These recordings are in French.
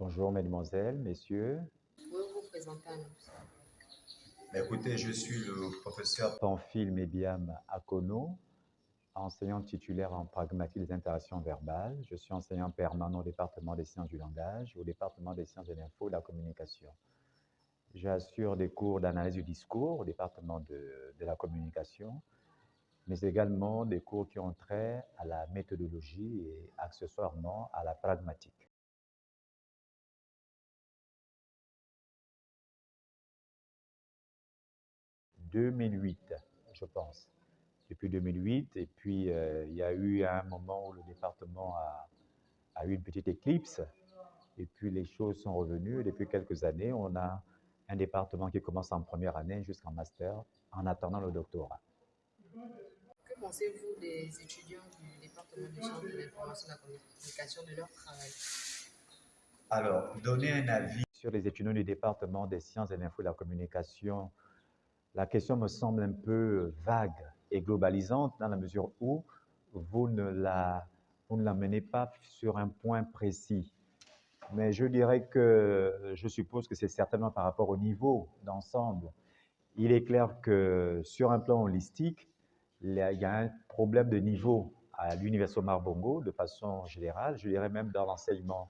Bonjour mesdemoiselles, messieurs. Pouvez-vous vous présenter à nous? Écoutez, je suis le professeur. Pamphile Mébiam Akono, enseignant titulaire en pragmatique des interactions verbales. Je suis enseignant permanent au département des sciences du langage, au département des sciences de l'info et de la communication. J'assure des cours d'analyse du discours au département de la communication, mais également des cours qui ont trait à la méthodologie et accessoirement à la pragmatique. « 2008, je pense. Depuis 2008, et puis il y a eu un moment où le département a eu une petite éclipse, et puis les choses sont revenues, et depuis quelques années, on a un département qui commence en première année jusqu'en master, en attendant le doctorat. Que pensez-vous des étudiants du département des sciences de l'information et de la communication de leur travail? Alors, donner un avis sur les étudiants du département des sciences de l'info et de la communication, la question me semble un peu vague et globalisante dans la mesure où vous ne l'amenez pas sur un point précis. Mais je dirais que je suppose que c'est certainement par rapport au niveau d'ensemble. Il est clair que sur un plan holistique, il y a un problème de niveau à l'Université Omar Bongo de façon générale, je dirais même dans l'enseignement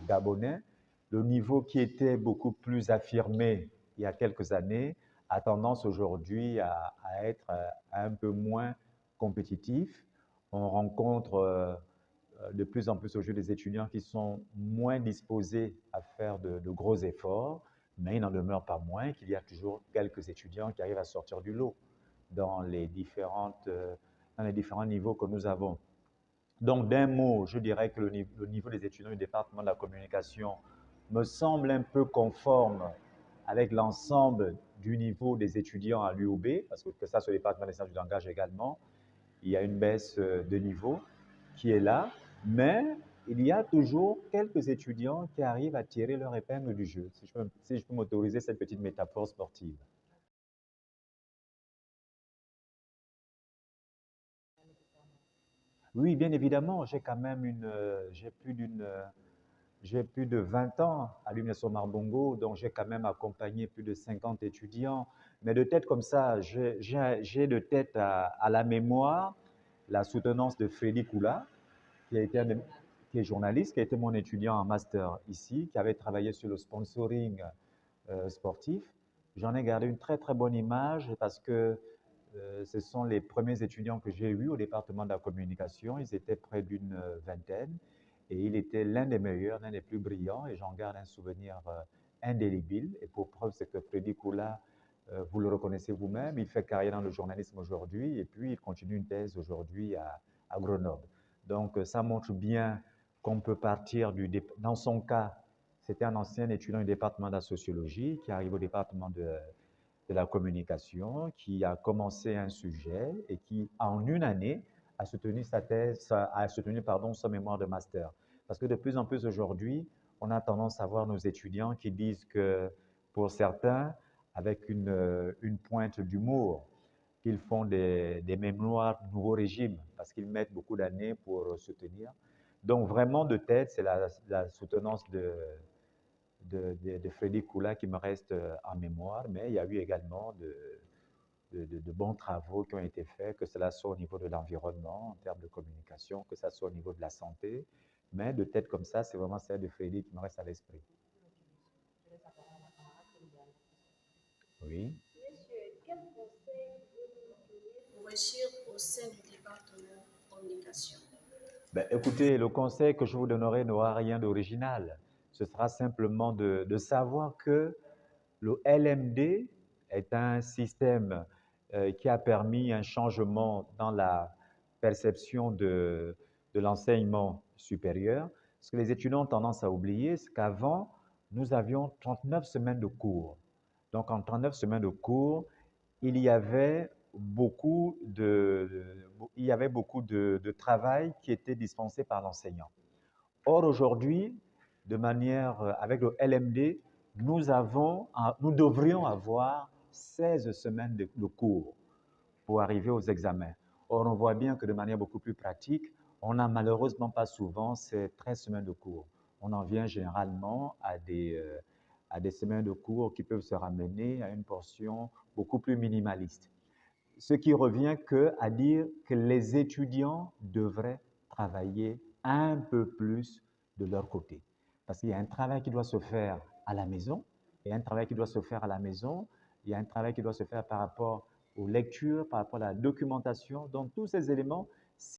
gabonais. Le niveau qui était beaucoup plus affirmé il y a quelques années a tendance aujourd'hui à être un peu moins compétitif. On rencontre de plus en plus aujourd'hui des étudiants qui sont moins disposés à faire de gros efforts, mais il n'en demeure pas moins qu'il y a toujours quelques étudiants qui arrivent à sortir du lot dans les différents niveaux que nous avons. Donc, d'un mot, je dirais que le niveau des étudiants du département de la communication me semble un peu conforme avec l'ensemble du niveau des étudiants à l'UOB, parce que ça, sur le département des sciences du langage également, il y a une baisse de niveau qui est là, mais il y a toujours quelques étudiants qui arrivent à tirer leur épingle du jeu, si je peux m'autoriser cette petite métaphore sportive. Oui, bien évidemment, j'ai quand même j'ai plus de 20 ans à l'Université Omar Bongo, donc j'ai quand même accompagné plus de 50 étudiants. Mais de tête comme ça, j'ai de tête à la mémoire la soutenance de Freddy Koula, qui est journaliste, qui a été mon étudiant en master ici, qui avait travaillé sur le sponsoring sportif. J'en ai gardé une très très bonne image parce que ce sont les premiers étudiants que j'ai eus au département de la communication. Ils étaient près d'une vingtaine et il était l'un des meilleurs, l'un des plus brillants et j'en garde un souvenir indélébile. Et pour preuve, c'est que Freddy Koula, vous le reconnaissez vous-même, il fait carrière dans le journalisme aujourd'hui et puis il continue une thèse aujourd'hui à Grenoble. Donc ça montre bien qu'on peut partir dans son cas, c'était un ancien étudiant du département de la sociologie qui arrive au département de la communication, qui a commencé un sujet et qui, en une année, a soutenu sa thèse, son mémoire de master. Parce que de plus en plus aujourd'hui, on a tendance à voir nos étudiants qui disent que, pour certains, avec une pointe d'humour, qu'ils font des mémoires du nouveau régime, parce qu'ils mettent beaucoup d'années pour soutenir. Donc vraiment de tête, c'est la soutenance de Freddy Koula qui me reste en mémoire, mais il y a eu également de bons travaux qui ont été faits, que cela soit au niveau de l'environnement, en termes de communication, que ce soit au niveau de la santé, mais de tête comme ça, c'est vraiment celle de Freddy qui me reste à l'esprit. Oui. Monsieur, quel conseil vous donner pour réussir au sein du département communication? Ben, écoutez, le conseil que je vous donnerai n'aura rien d'original. Ce sera simplement de savoir que le LMD est un système qui a permis un changement dans la perception de l'enseignement supérieur. Ce que les étudiants ont tendance à oublier, c'est qu'avant, nous avions 39 semaines de cours. Donc, en 39 semaines de cours, il y avait beaucoup de travail qui était dispensé par l'enseignant. Or, aujourd'hui, avec le LMD, nous devrions avoir 16 semaines de cours pour arriver aux examens. Or, on voit bien que de manière beaucoup plus pratique, on n'a malheureusement pas souvent ces 13 semaines de cours. on en vient généralement à des semaines de cours qui peuvent se ramener à une portion beaucoup plus minimaliste. Ce qui revient à dire que les étudiants devraient travailler un peu plus de leur côté. Parce qu'il y a un travail qui doit se faire à la maison, il y a un travail qui doit se faire à la maison, il y a un travail qui doit se faire par rapport aux lectures, par rapport à la documentation. Donc, tous ces éléments